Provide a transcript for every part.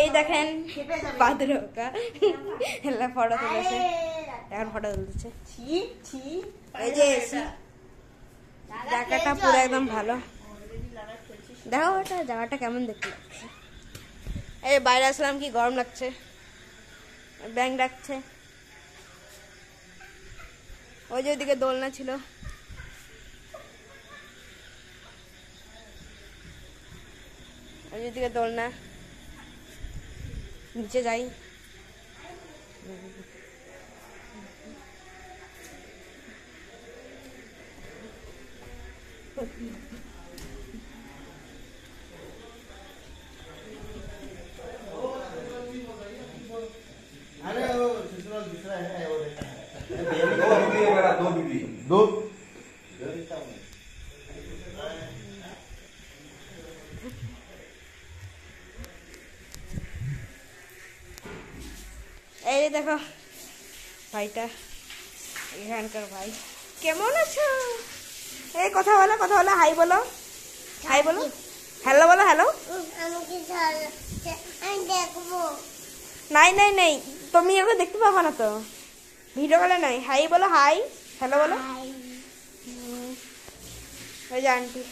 এই দেখেন পাদরকা ফটো তুলেছে, এখন ফটো তুলছে। এই যে জায়গাটা পুরো একদম ভালো, দেখো ওটা জায়গাটা কেমন দেখতে লাগছে। এই বাইরে আসলাম, কি গরম লাগছে, ব্যাং ডাকছে। ওই যে ওইদিকে দোলনা ছিল, ওই যেদিকে দোলনা, নিচে যাই। दो এই দেখো ভাইটা, এখানকার ভাই। কেমন আছো? এই কথা বলো, কথা বলো, হাই বলো, হাই বলো, হ্যালো বলো, হ্যালো। নাই নাই নাই, তুমি এগুলো দেখতে পাবো না তো, ভিডিও কলে নাই। হাই বলো, হাই, হ্যালো বলো। ওই যে আন্টি,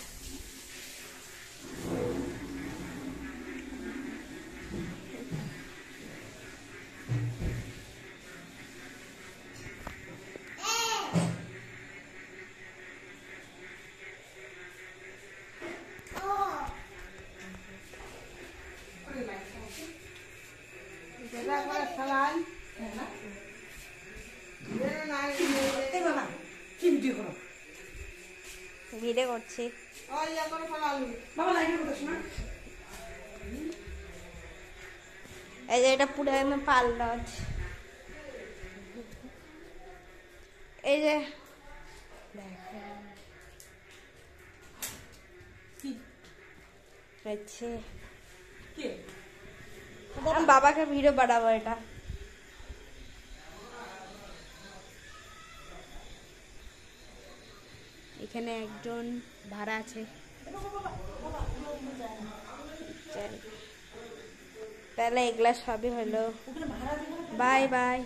ভিডিও করছি। এই যে এটা পুরো একদম পাল লজ। এই যে দেখেন, বাবাকে ভিডিও বানাবো। এটা এখানে একজন ভাড়া আছে, তাহলে এগুলা সবই হলো। Bye bye.